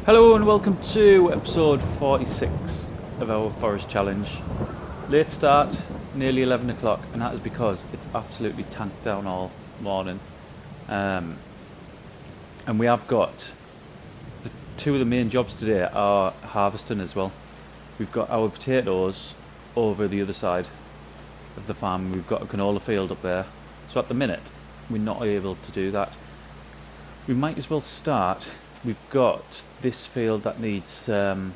Hello and welcome to episode 46 of our forest challenge. Late start, nearly 11 o'clock, and that is because it's absolutely tanked down all morning. And we have got two of the main jobs today are harvesting as well. We've got our potatoes over the other side of the farm. We've got a canola field up there. So at the minute, we're not able to do that. We might as well start. We've got this field that needs, had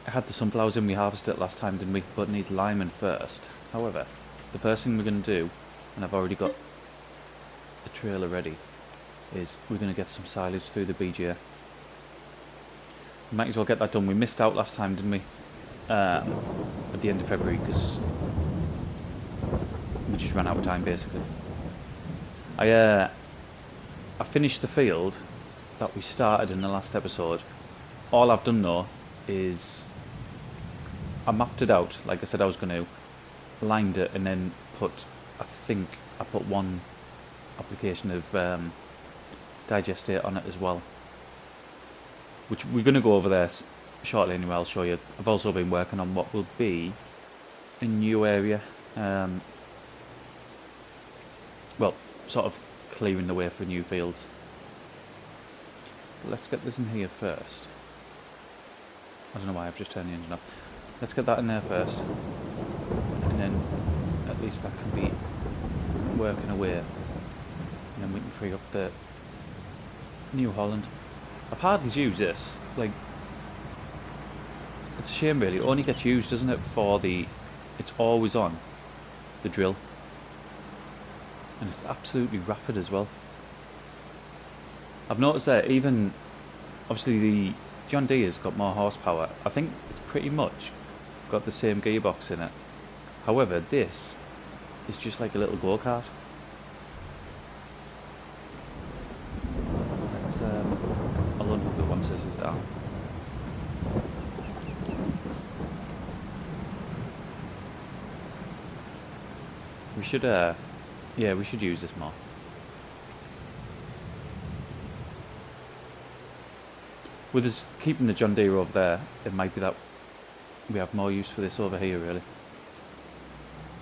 the sunflowers in, we harvested it last time, didn't we? But need linemen first. However, the first thing we're going to do, and I've already got the trailer ready, is we're going to get some silage through the BGA. We might as well get that done. We missed out last time, didn't we? At the end of February, because we just ran out of time, basically. I finished the field that we started in the last episode. All I've done though is I mapped it out like I said I was going to, lined it, and then put, I think I put one application of digestate on it as well, which we're going to go over there shortly anyway. I'll show you. I've also been working on what will be a new area, well, sort of clearing the way for new fields. Let's get this in here first. I don't know why I've just turned the engine off. Let's get that in there first, and then at least that can be working away, and then we can free up the New Holland. I've hardly used this. Like, it's a shame really. It only gets used, doesn't it, for the, it's always on the drill, and it's absolutely rapid as well. I've noticed that even, obviously the John Deere's got more horsepower. I think it's pretty much got the same gearbox in it. However, this is just like a little go-kart. I'll unhook it once this is down. We should, yeah, we should use this more. With us keeping the John Deere over there, it might be that we have more use for this over here, really.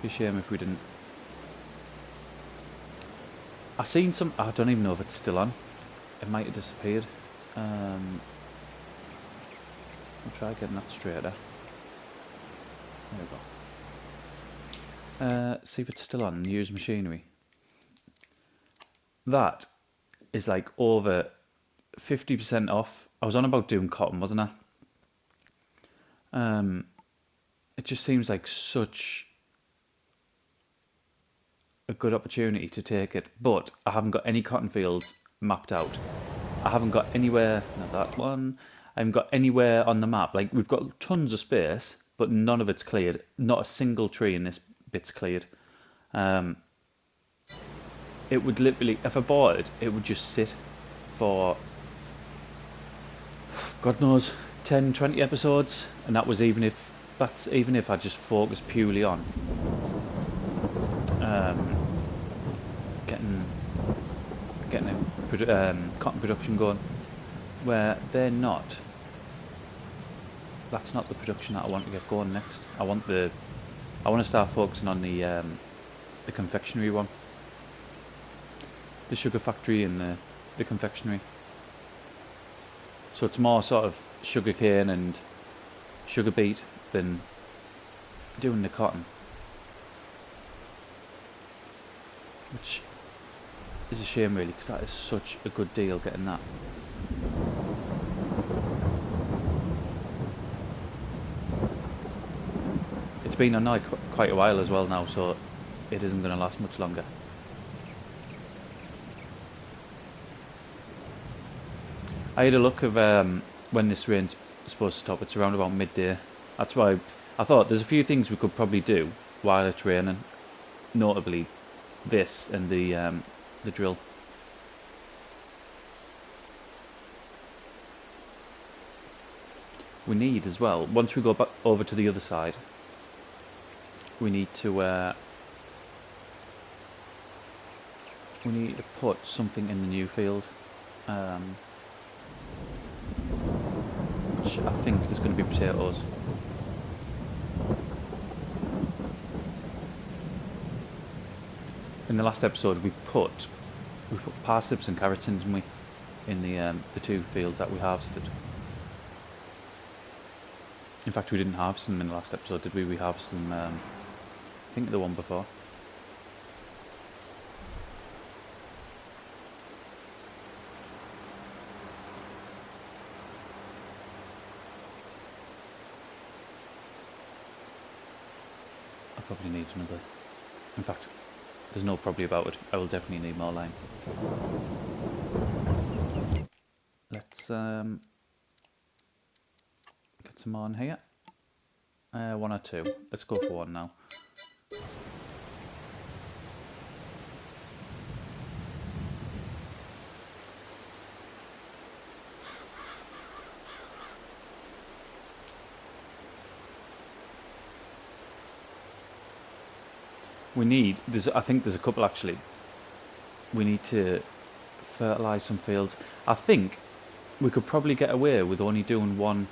Be a shame if we didn't. I seen some, I don't even know if it's still on. It might have disappeared. I'll try getting that straighter. There we go. See if it's still on, use machinery. That is like over 50% off. I was on about doing cotton, wasn't I? It just seems like such a good opportunity to take it, but I haven't got any cotton fields mapped out. I haven't got anywhere, not that one, I haven't got anywhere on the map. Like, we've got tons of space, but none of it's cleared. Not a single tree in this bit's cleared. It would literally, if I bought it, it would just sit for God knows 10, 20 episodes, and that was even if I just focused purely on getting a cotton production going, where they're not. That's not the production that I want to get going next. I want to start focusing on the confectionery one, the sugar factory and the confectionery. So it's more sort of sugar cane and sugar beet than doing the cotton, which is a shame really, because that is such a good deal getting that. It's been on now quite a while as well now, so it isn't going to last much longer. I had a look of when this rain's supposed to stop. It's around about midday. That's why I thought there's a few things we could probably do while it's raining, notably this and the drill. We need as well, once we go back over to the other side, we need to put something in the new field. which I think is going to be potatoes. In the last episode we put parsnips and carrots in, didn't we? In the 2 fields that we harvested. In fact, we didn't harvest them in the last episode, did we? We harvested them, I think, the one before. I probably need another. In fact, there's no probably about it. I will definitely need more lime. Let's get some more in here. 1 or 2. Let's go for 1 now. We need, I think there's a couple actually. We need to fertilise some fields. I think we could probably get away with only doing one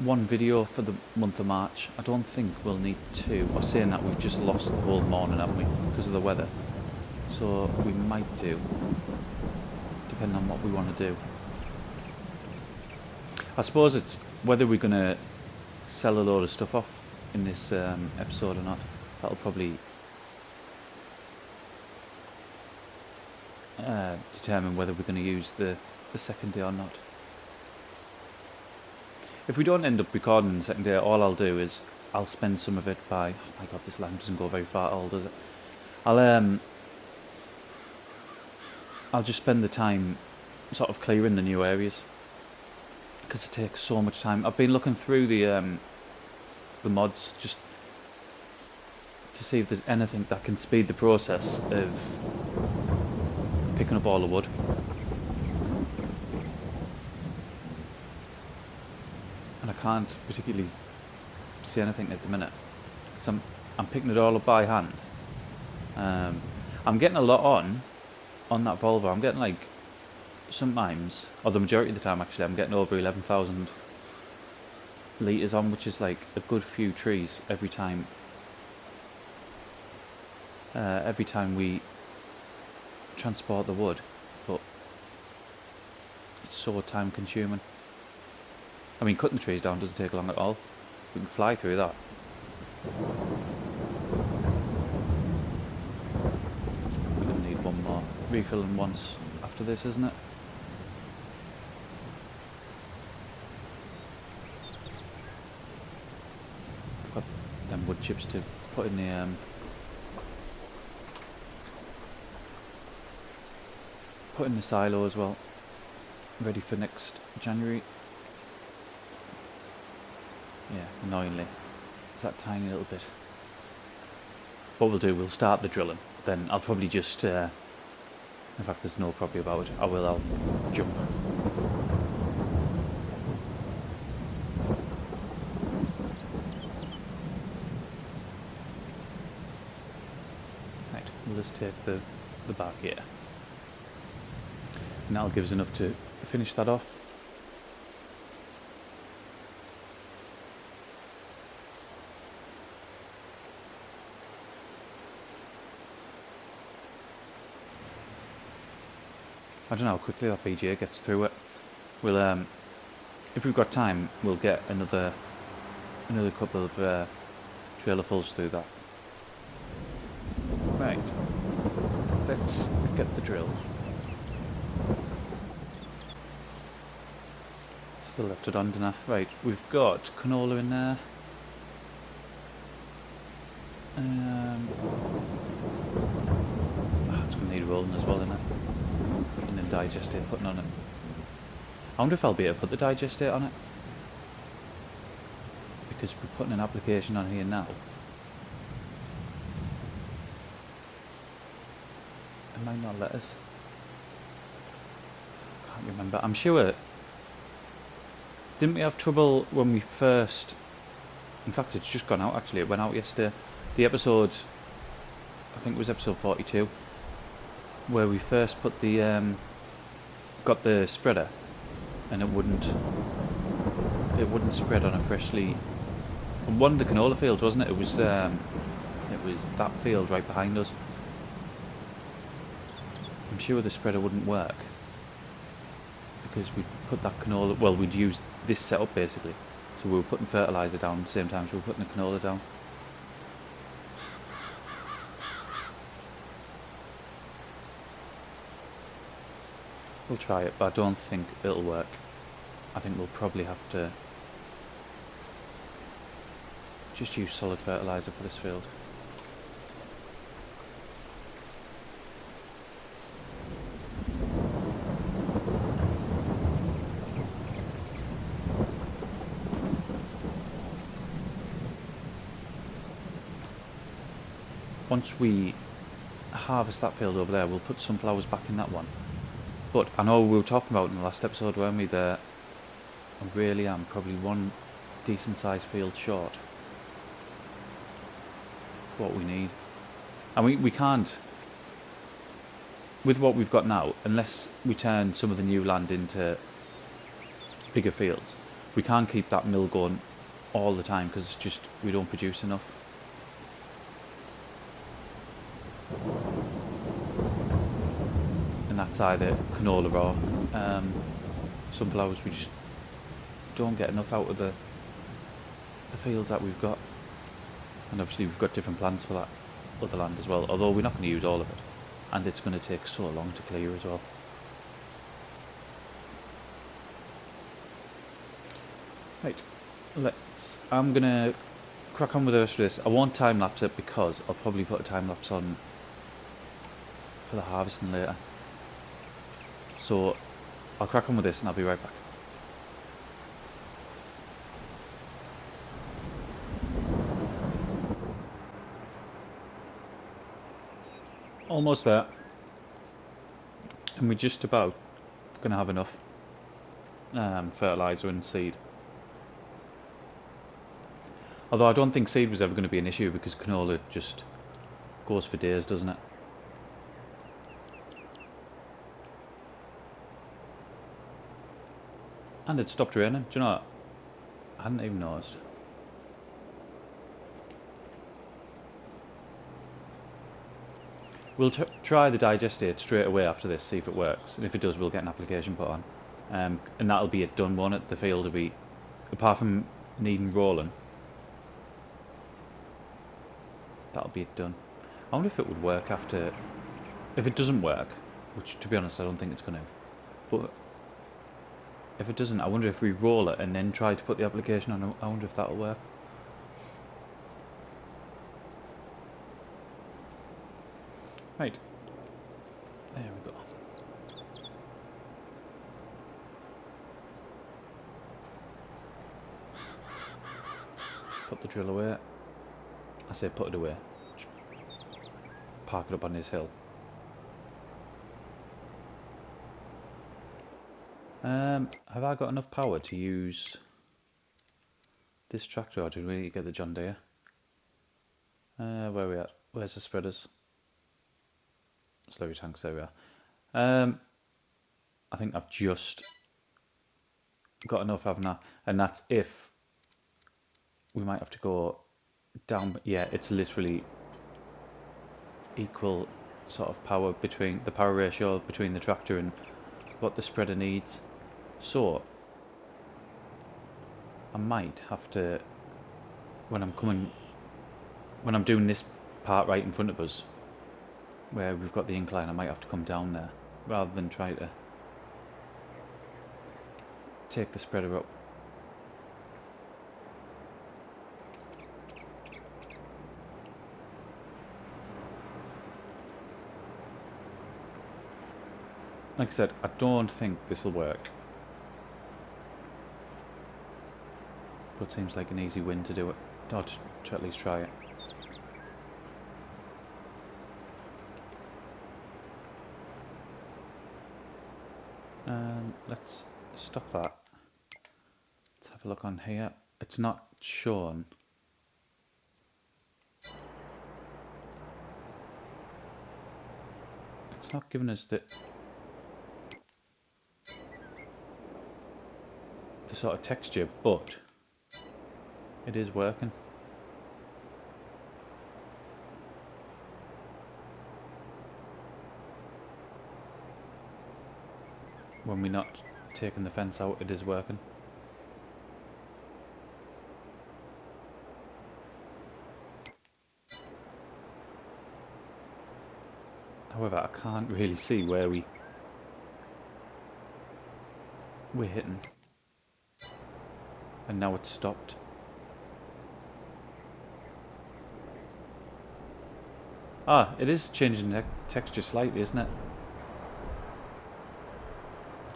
video for the month of March. I don't think we'll need 2. Or saying that, we've just lost the whole morning, haven't we, because of the weather. So we might do, depending on what we want to do. I suppose it's whether we're going to sell a load of stuff off in this episode or not. That'll probably determine whether we're going to use the second day or not. If we don't end up recording the second day, all I'll do is I'll spend some of it by... Oh my god, this lime doesn't go very far at all, does it? I'll just spend the time sort of clearing the new areas, because it takes so much time. I've been looking through the mods just to see if there's anything that can speed the process of picking up all the wood. And I can't particularly see anything at the minute, so I'm picking it all up by hand. I'm getting a lot on that Volvo. I'm getting, like, sometimes, or the majority of the time actually, I'm getting over 11,000 litres on, which is like a good few trees every time we transport the wood. But it's so time consuming. I mean, cutting the trees down doesn't take long at all. We can fly through that. We're going to need one more refilling once after this, isn't it? I've got them wood chips to put in the silo as well, ready for next January. Yeah, annoyingly, it's that tiny little bit. What we'll do, we'll start the drilling, then I'll probably just, in fact there's no probably about it, I'll jump. Right, we'll just take the bar here. And that'll give us enough to finish that off. I don't know how quickly that BGA gets through it. We'll, if we've got time, we'll get another couple of trailerfuls through that. Right, let's get the drill. Still left it on, didn't I? Right, we've got canola in there. It's going to need rolling as well, isn't it? And then digestate putting on it. I wonder if I'll be able to put the digestate on it, because we're putting an application on here now. It might not let us. Can't remember. I'm sure. Didn't we have trouble when we first... In fact, it's just gone out actually. It went out yesterday. The episode, I think it was episode 42, where we first put the got the spreader and it wouldn't spread on a freshly. One of the canola fields, wasn't it? It was that field right behind us. I'm sure the spreader wouldn't work because we'd put that canola. Well, we'd use this setup basically. So we were putting fertilizer down at the same time as we were putting the canola down. We'll try it, but I don't think it'll work. I think we'll probably have to just use solid fertilizer for this field. Once we harvest that field over there, we'll put sunflowers back in that one. But I know we were talking about in the last episode, weren't we, that I really am probably one decent sized field short. That's what we need. And we can't, with what we've got now, unless we turn some of the new land into bigger fields, we can't keep that mill going all the time because it's just, we don't produce enough. And that's either canola or sunflowers. We just don't get enough out of the fields that we've got. And obviously we've got different plans for that other land as well, although we're not going to use all of it, and it's going to take so long to clear as well. Right, I'm going to crack on with the rest of this. I won't time lapse it because I'll probably put a time lapse on for the harvesting later. So I'll crack on with this and I'll be right back. Almost there. And we're just about going to have enough fertiliser and seed. Although I don't think seed was ever going to be an issue because canola just goes for days, doesn't it? And it stopped raining. Do you know what? I hadn't even noticed. We'll try the digestate straight away after this, see if it works. And if it does, we'll get an application put on. And that'll be it done, won't it? The field will be, apart from needing rolling, that'll be it done. I wonder if it would work after... If it doesn't work, which to be honest I don't think it's going to, but if it doesn't, I wonder if we roll it and then try to put the application on, I wonder if that'll work. Right, there we go. Put the drill away. I say put it away. Park it up on this hill. Have I got enough power to use this tractor, or did we get the John Deere? Where are we at? Where's the spreaders? Slurry tanks, there we are. I think I've just got enough, haven't I? And that's if we might have to go down. Yeah, it's literally equal sort of power between the power ratio between the tractor and what the spreader needs. So I might have to, when I'm doing this part right in front of us where we've got the incline, I might have to come down there rather than try to take the spreader up. Like I said, I don't think this will work, but it seems like an easy win to do it, or to at least try it. Let's stop that. Let's have a look on here. It's not shown. It's not giving us the... the sort of texture, but it is working. When we're not taking the fence out, it is working. However, I can't really see where we're hitting. And now it's stopped. Ah, it is changing the texture slightly, isn't it?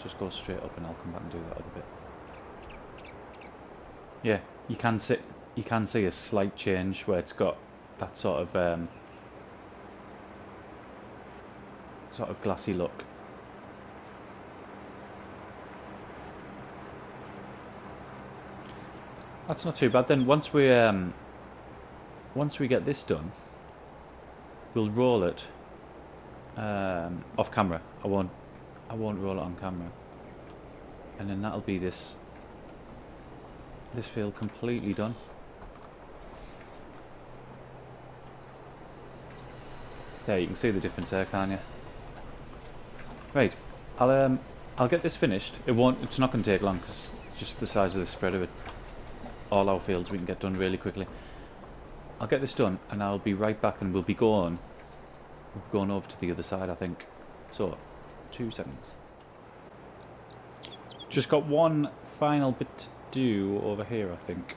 Just go straight up and I'll come back and do that other bit. Yeah, you can see a slight change where it's got that sort of glassy look. That's not too bad. Then once we get this done, we'll roll it off camera. I won't roll it on camera, and then that'll be this field completely done. There, you can see the difference there, can't you? Right, I'll get this finished. It's not going to take long because it's just the size of the spread of it. All our fields we can get done really quickly. I'll get this done and I'll be right back, and we'll be going over to the other side, I think. So, 2 seconds. Just got one final bit to do over here, I think.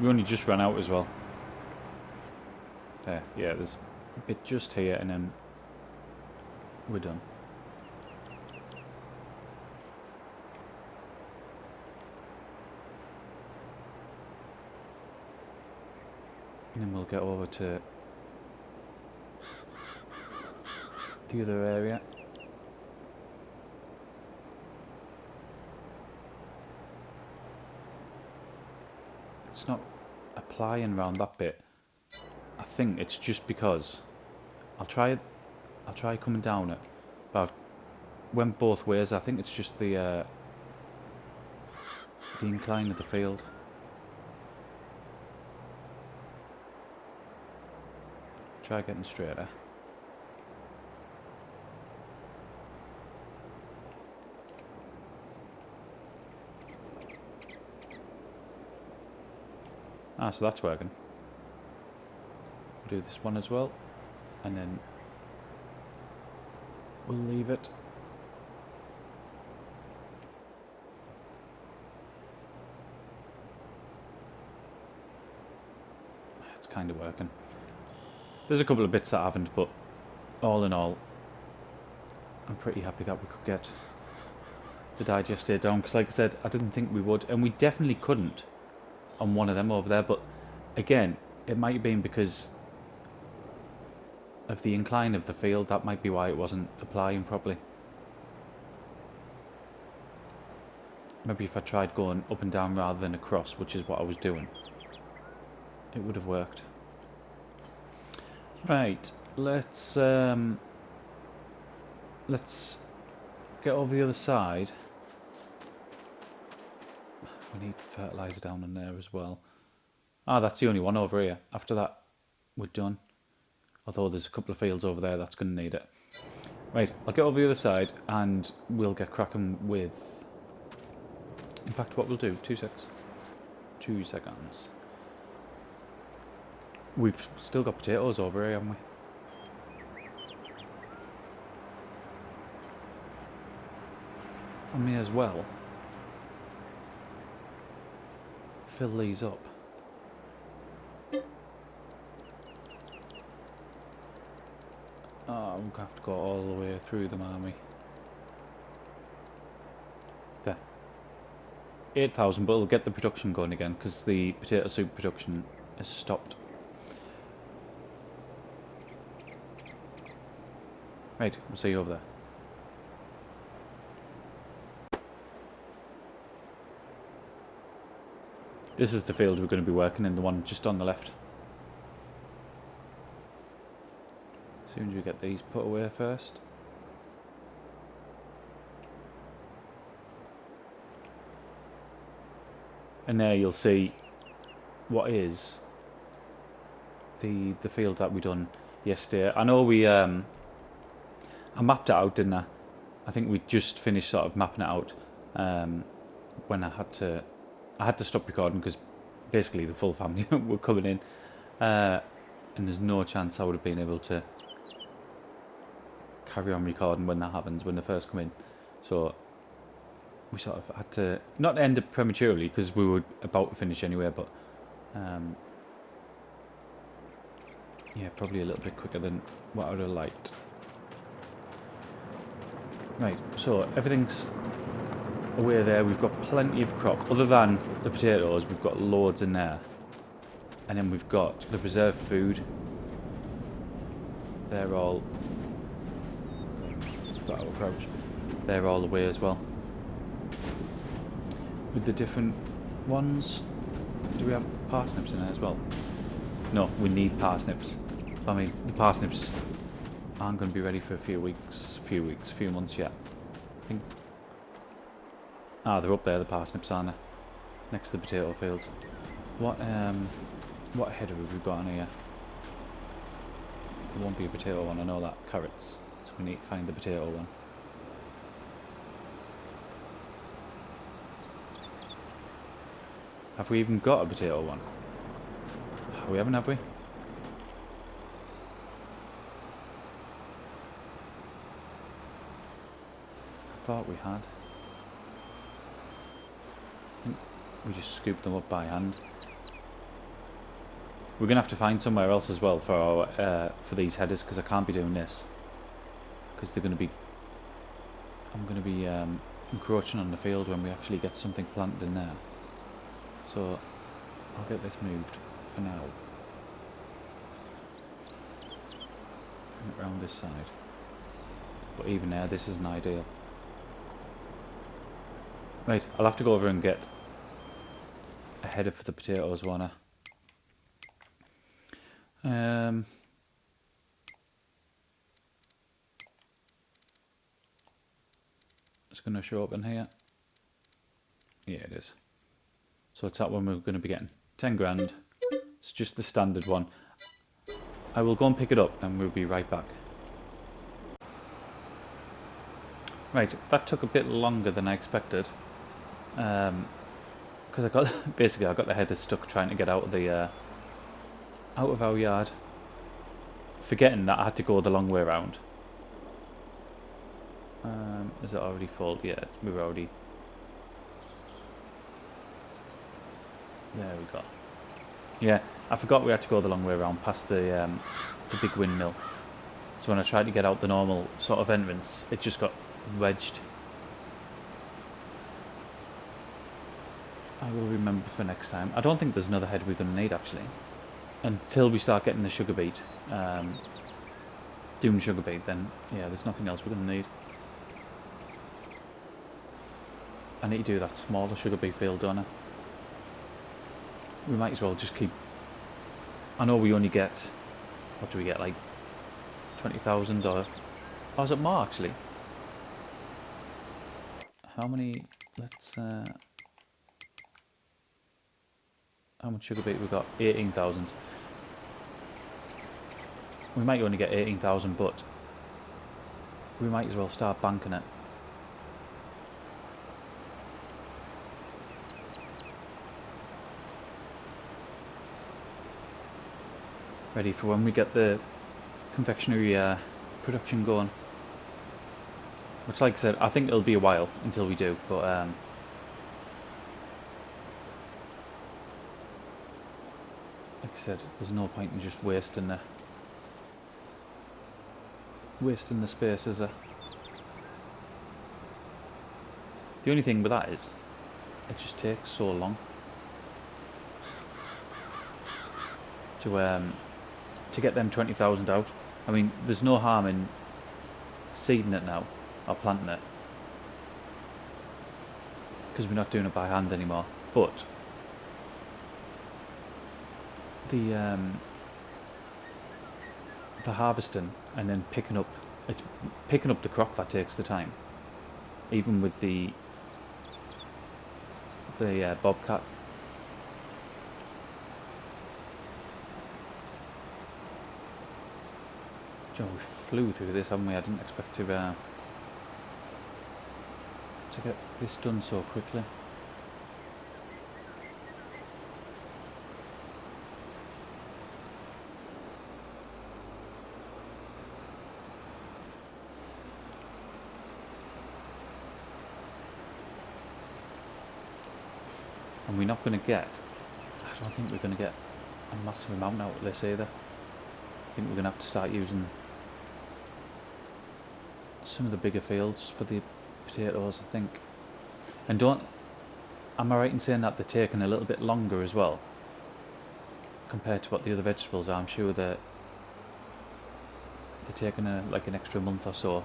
We only just ran out as well. There, yeah, there's a bit just here and then we're done. And then we'll get over to the other area. It's not applying around that bit. I think it's just because I'll try coming down it, but I've went both ways. I think it's just the incline of the field. Try getting straighter. Ah, so that's working. We'll do this one as well, and then we'll leave it. It's kind of working. There's a couple of bits that haven't, but all in all, I'm pretty happy that we could get the digester down, because like I said, I didn't think we would, and we definitely couldn't on one of them over there, but again, it might have been because of the incline of the field. That might be why it wasn't applying properly. Maybe if I tried going up and down rather than across, which is what I was doing, it would have worked. Right, let's get over the other side. We need fertilizer down in there as well. Ah, that's the only one over here. After that, we're done. Although there's a couple of fields over there that's going to need it. Right, I'll get over the other side and we'll get cracking with... In fact, what we'll do, 2 seconds. 2 seconds. We've still got potatoes over here, haven't we? I may as well fill these up. Oh, we'll have to go all the way through them, aren't we? There. 8,000, but it'll get the production going again, because the potato soup production has stopped. Right, we'll see you over there. This is the field we're going to be working in, the one just on the left. As soon as we get these put away first. And there you'll see what is the field that we done yesterday. I know we I mapped it out, didn't I? I think we just finished sort of mapping it out when I had to stop recording because basically the full family were coming in, and there's no chance I would have been able to carry on recording when that happens, when they first come in. So we sort of had to not end it prematurely because we were about to finish anyway, but yeah, probably a little bit quicker than what I would have liked. Right, so everything's away there. We've got plenty of crop. Other than the potatoes, we've got loads in there. And then we've got the preserved food. They're all... Forgot how to crouch. They're all away as well. With the different ones, do we have parsnips in there as well? No, we need parsnips. I mean, the parsnips aren't going to be ready for a few months yet. I think. Ah, they're up there, the parsnips, aren't they? Next to the potato fields. What header have we got on here? There won't be a potato one, I know that. Carrots. So we need to find the potato one. Have we even got a potato one? We haven't, have we? I thought we had. I think we just scooped them up by hand. We're gonna have to find somewhere else as well for our for these headers because I can't be doing this because they're gonna be. I'm gonna be encroaching on the field when we actually get something planted in there. So I'll get this moved for now. Around this side. But even there, this isn't ideal. Right, I'll have to go over and get a header for the potatoes, won't I? It's going to show up in here. Yeah, it is. So it's that one we're going to be getting. 10 grand. It's just the standard one. I will go and pick it up and we'll be right back. Right, that took a bit longer than I expected. Because I got basically I got the header stuck trying to get out of the out of our yard, forgetting that I had to go the long way around. Is it already full? Yeah, we're already. There we go. Yeah, I forgot we had to go the long way around past the big windmill. So when I tried to get out the normal sort of entrance, it just got wedged. I will remember for next time. I don't think there's another head we're going to need actually. Until we start getting the sugar beet, doing sugar beet, then yeah, there's nothing else we're going to need. I need to do that smaller sugar beet field, don't I? We might as well just keep. I know we only get, what do we get, like 20,000 or is it more actually? How many? Let's. How much sugar beet we got? 18,000. We might only get 18,000, but we might as well start banking it. Ready for when we get the confectionery production going. Which, like I said, I think it'll be a while until we do, but like I said, there's no point in just wasting the space, is there? The only thing with that is it just takes so long to get them 20,000 out. I mean, there's no harm in seeding it now or planting it because we're not doing it by hand anymore. But the harvesting and then picking up the crop that takes the time. Even with the bobcat, Joe, we flew through this, haven't we? I didn't expect to get this done so quickly. And we're not going to get, I don't think we're going to get a massive amount out of this either. I think we're going to have to start using some of the bigger fields for the potatoes, I think. And am I right in saying that they're taking a little bit longer as well compared to what the other vegetables are? I'm sure they're taking like an extra month or so.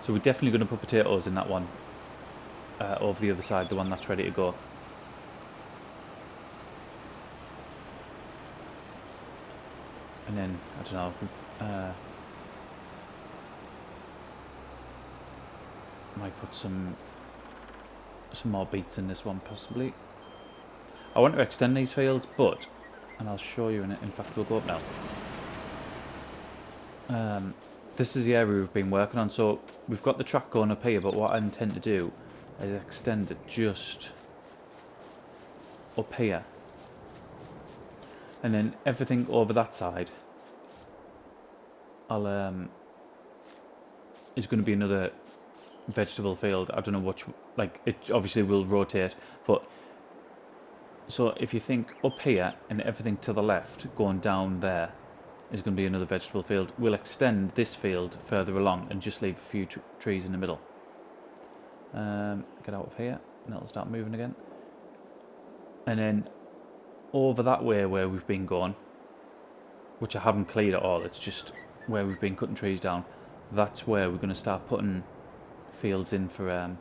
So we're definitely going to put potatoes in that one over the other side, the one that's ready to go. And then, I don't know, might put some more beets in this one possibly. I want to extend these fields, but, and I'll show you in fact we'll go up now. This is the area we've been working on, so we've got the track going up here, but what I intend to do is extend it just up here. And then everything over that side is going to be another vegetable field. I don't know which, like, it obviously will rotate, but so if you think up here and everything to the left going down there is going to be another vegetable field, we'll extend this field further along and just leave a few trees in the middle. Get out of here and it'll start moving again. And then over that way where we've been going, which I haven't cleared at all, it's just where we've been cutting trees down, that's where we're going to start putting fields in for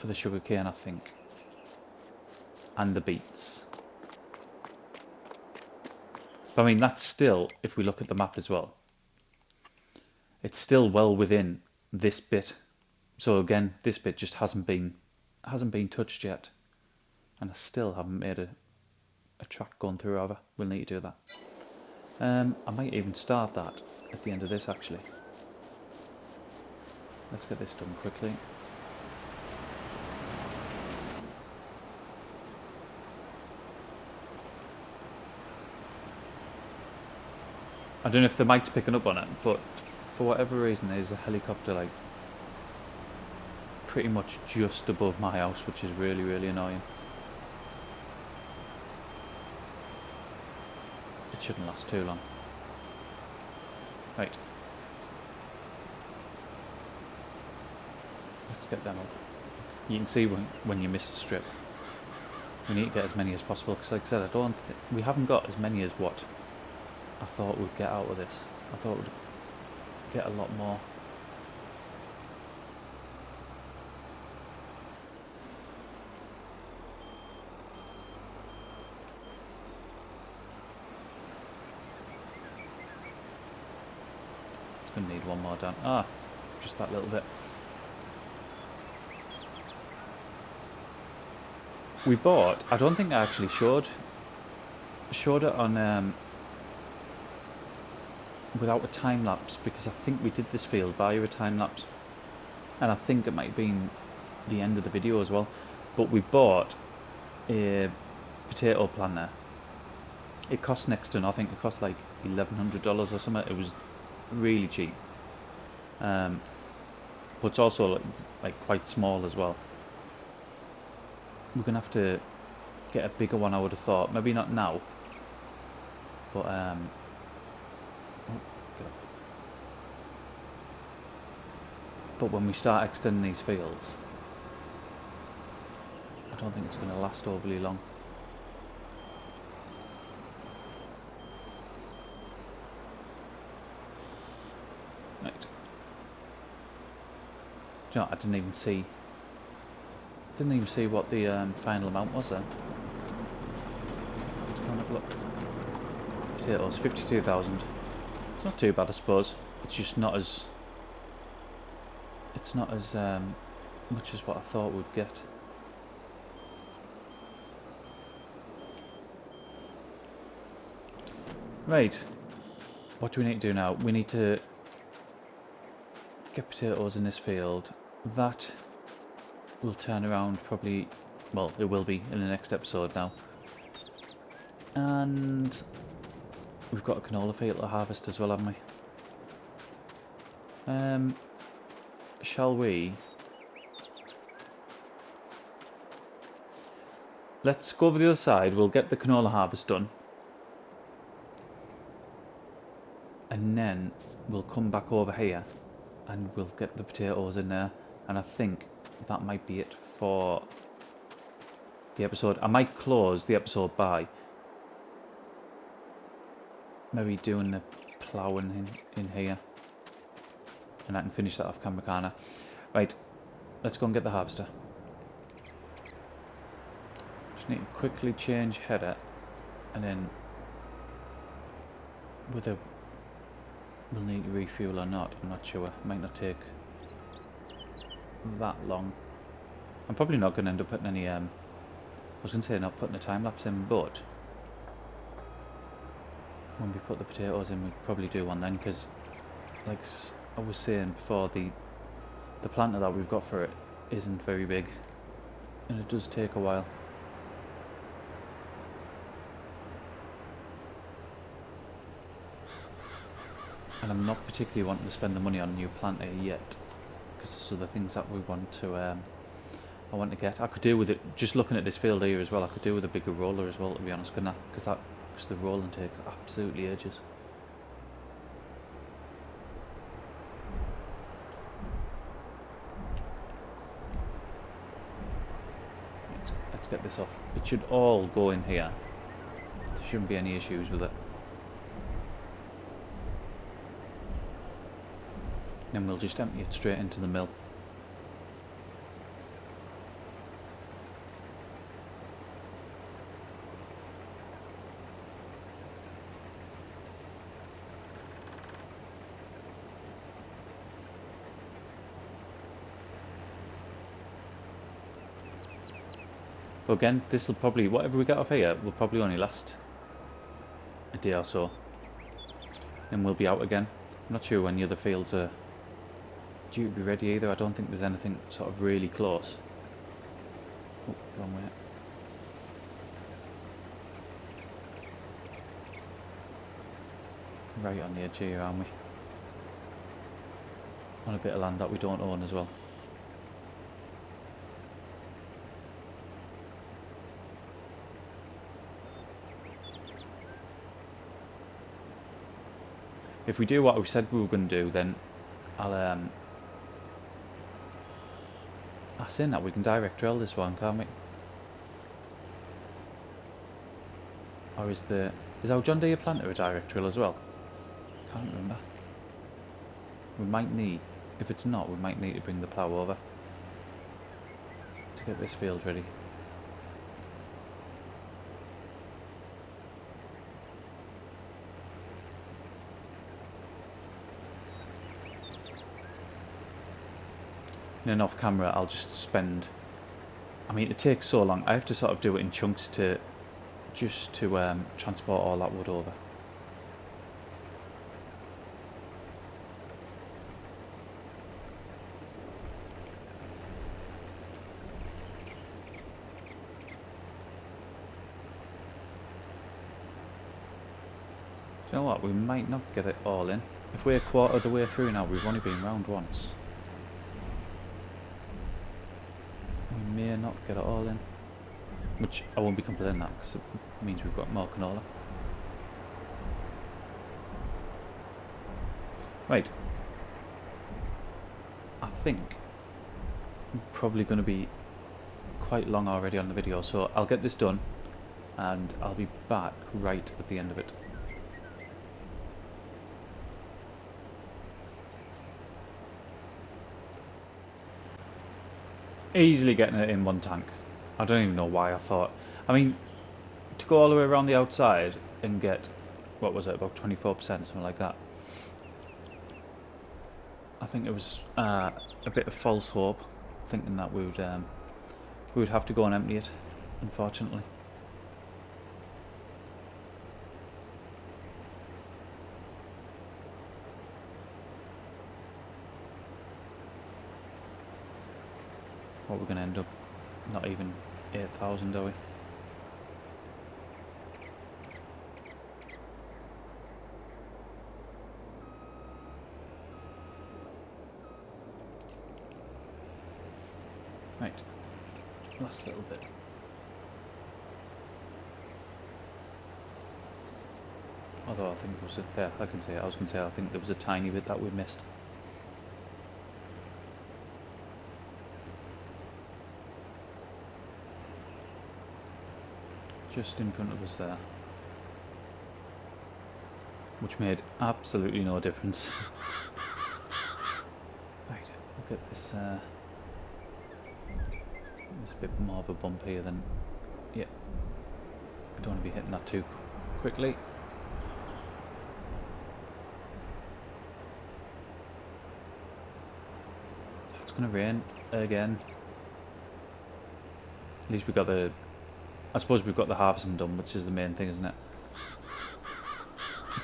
the sugar cane, I think, and the beets. But I mean, that's still, if we look at the map as well, it's still well within this bit. So again, this bit just hasn't been touched yet, and I still haven't made a track going through over. We'll need to do that. I might even start that at the end of this actually. Let's get this done quickly. I don't know if the mic's picking up on it, but for whatever reason there's a helicopter like pretty much just above my house, which is really, really annoying. It shouldn't last too long. Right. Let's get them up. You can see when you miss a strip. We need to get as many as possible, because like I said, we haven't got as many as what I thought we'd get out of this. I thought we'd get a lot more. It's going to need one more down. Ah, just that little bit. We bought, I don't think I actually showed it on without a time lapse, because I think we did this field via a time lapse, and I think it might have been the end of the video as well. But we bought a potato planter. It cost next to nothing. It cost like $1,100 or something. It was really cheap, but it's also like quite small as well. We're gonna have to get a bigger one, I would have thought. Maybe not now, but oh, get off. But when we start extending these fields, I don't think it's going to last overly long. Right. Do you know, I didn't even see what the final amount was then. Let's go and have a look. Potatoes, 52,000. It's not too bad, I suppose. It's just not as much as what I thought we'd get. Right, what do we need to do now? We need to get potatoes in this field. That will turn around probably, well, it will be in the next episode now. And we've got a canola field to harvest as well, haven't we? Shall we? Let's go over the other side, we'll get the canola harvest done. And then we'll come back over here and we'll get the potatoes in there. And I think that might be it for the episode. I might close the episode by maybe doing the ploughing in here. And I can finish that off camera, can't I? Right, let's go and get the harvester. Just need to quickly change header, and then whether we'll need to refuel or not, I'm not sure. It might not take that long. I'm probably not going to end up putting any, I was going to say not putting a time lapse in, but when we put the potatoes in, we'd probably do one then, because like I was saying before, the planter that we've got for it isn't very big, and it does take a while. And I'm not particularly wanting to spend the money on a new planter yet, because there's other things that we want to, I want to get. I could do with it, just looking at this field here as well, I could do with a bigger roller as well, to be honest, couldn't I? Because the rolling takes absolutely ages. Let's get this off. It should all go in here. There shouldn't be any issues with it. Then we'll just empty it straight into the mill. But again, this will probably, whatever we get off here, will probably only last a day or so. Then we'll be out again. I'm not sure when the other fields are due to be ready either. I don't think there's anything sort of really close. Oh, wrong way. Right on the edge here, aren't we? On a bit of land that we don't own as well. If we do what we said we were going to do, then I'll saying that we can direct drill this one, can't we? Or is our John Deere planter a direct drill as well? Can't remember. We might need, if it's not, we might need to bring the plough over to get this field ready. And then off camera I'll just spend, I mean it takes so long, I have to sort of do it in chunks to transport all that wood over. Do you know what, we might not get it all in. If we're a quarter of the way through now, we've only been round once. We may not get it all in, which I won't be complaining that because it means we've got more canola. Right, I think I'm probably going to be quite long already on the video, so I'll get this done and I'll be back right at the end of it. Easily getting it in one tank. I don't even know why I thought, I mean, to go all the way around the outside and get, what was it, about 24%, something like that. I think it was a bit of false hope thinking that we would have to go and empty it, unfortunately. What we're going to end up, not even 8,000, are we? Right, last little bit. Although I think it was yeah, I can say it. I was going to say I think there was a tiny bit that we missed. Just in front of us there, which made absolutely no difference. Right, look at this. There's a bit more of a bump here than. Yeah, I don't want to be hitting that too quickly. It's going to rain again. At least we got the. I suppose we've got the harvesting done, which is the main thing, isn't it?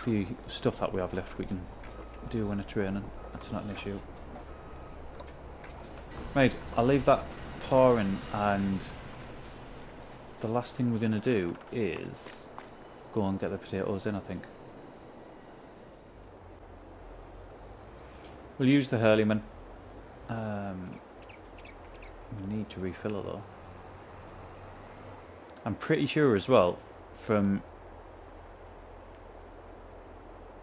The stuff that we have left we can do when it's raining. That's not an issue. Right, I'll leave that pouring, and the last thing we're going to do is go and get the potatoes in, I think. We'll use the Hurleyman. We need to refill it though. I'm pretty sure as well, from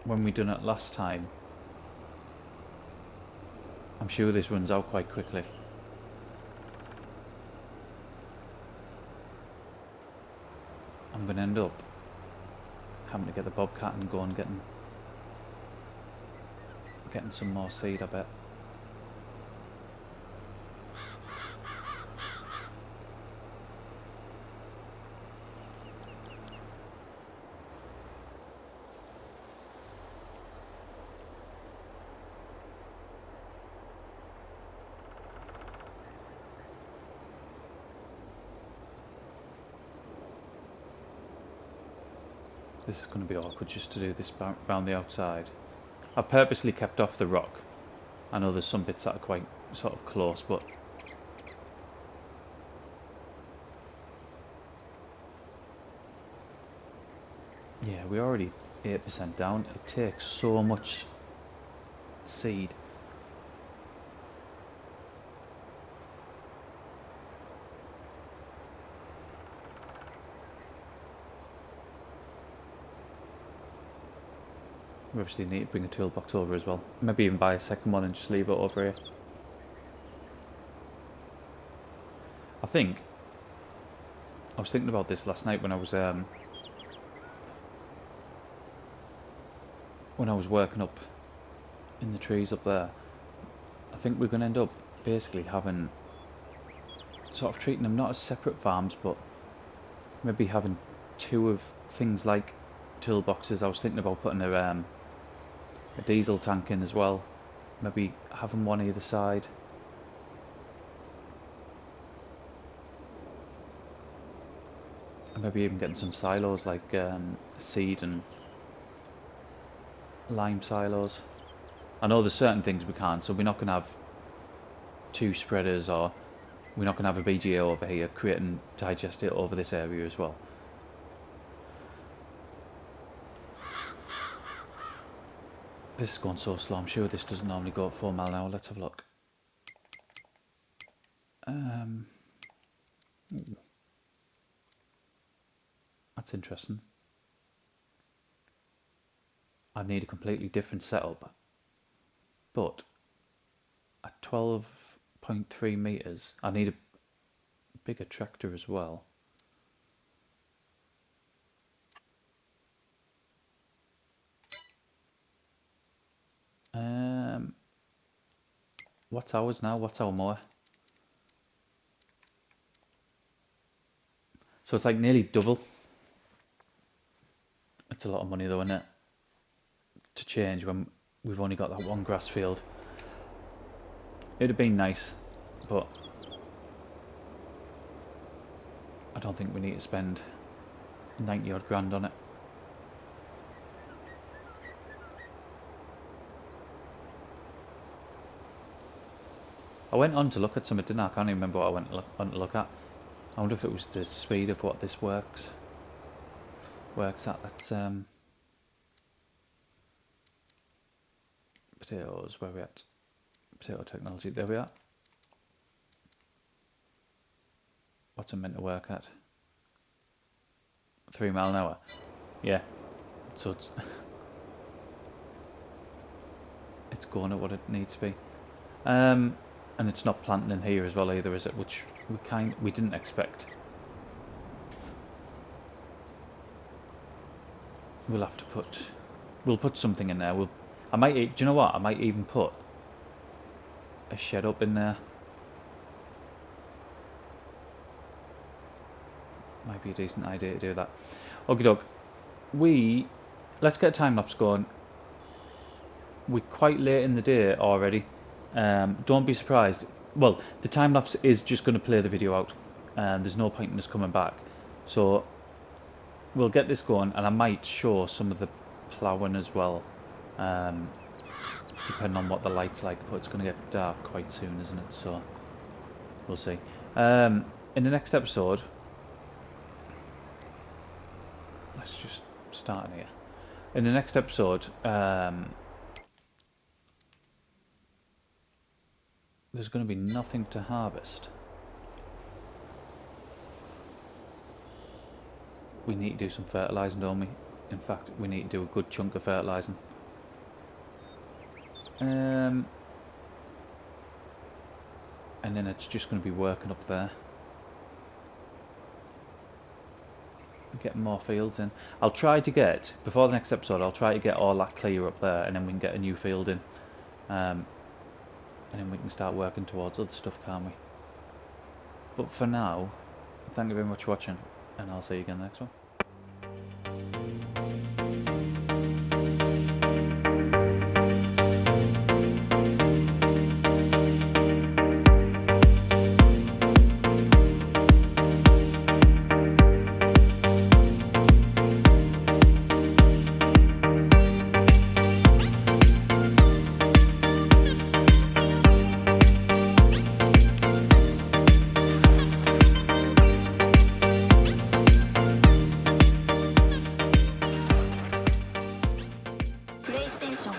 when we done it last time, I'm sure this runs out quite quickly. I'm going to end up having to get the bobcat and go and getting some more seed, I bet. This is going to be awkward just to do this round the outside. I've purposely kept off the rock. I know there's some bits that are quite sort of close, but yeah, we're already 8% down. It takes so much seed. We obviously need to bring a toolbox over as well. Maybe even buy a second one and just leave it over here. I think I was thinking about this last night when I was working up in the trees up there. I think we're going to end up basically having sort of treating them not as separate farms, but maybe having two of things like toolboxes. I was thinking about putting a diesel tank in as well. Maybe having one either side. And maybe even getting some silos like seed and lime silos. I know there's certain things we can't, so we're not going to have two spreaders, or we're not going to have a BGA over here creating digestate over this area as well. This is going so slow. I'm sure this doesn't normally go at 4 miles an hour. Let's have a look. That's interesting. I need a completely different setup, but at 12.3 meters, I need a bigger tractor as well. What's ours now? What's our mower? So it's like nearly double. It's a lot of money though, isn't it? To change when we've only got that one grass field. It'd have been nice, but I don't think we need to spend 90 odd grand on it. I went on to look at something, didn't I? I can't even remember what I went on to look at. I wonder if it was the speed of what this works at. Let's potatoes, where are we at? Potato technology, there we are. What's it meant to work at? 3 mile an hour. Yeah. So it's it's going at what it needs to be. And it's not planting in here as well either, is it? Which we didn't expect. We'll have to we'll put something in there. Do you know what? I might even put a shed up in there. Might be a decent idea to do that. Okie doke. Let's get a time lapse going. We're quite late in the day already. Don't be surprised. Well, the time lapse is just going to play the video out, and there's no point in us coming back. So we'll get this going, and I might show some of the ploughing as well, depending on what the light's like. But it's going to get dark quite soon, isn't it? So we'll see. In the next episode, let's just start in here. In the next episode, there's going to be nothing to harvest. We need to do some fertilising, don't we? In fact, we need to do a good chunk of fertilising. And then it's just going to be working up there. Getting more fields in. I'll try to get, before the next episode, I'll try to get all that clear up there, and then we can get a new field in. And then we can start working towards other stuff, can't we? But for now, thank you very much for watching, and I'll see you again next one. PlayStation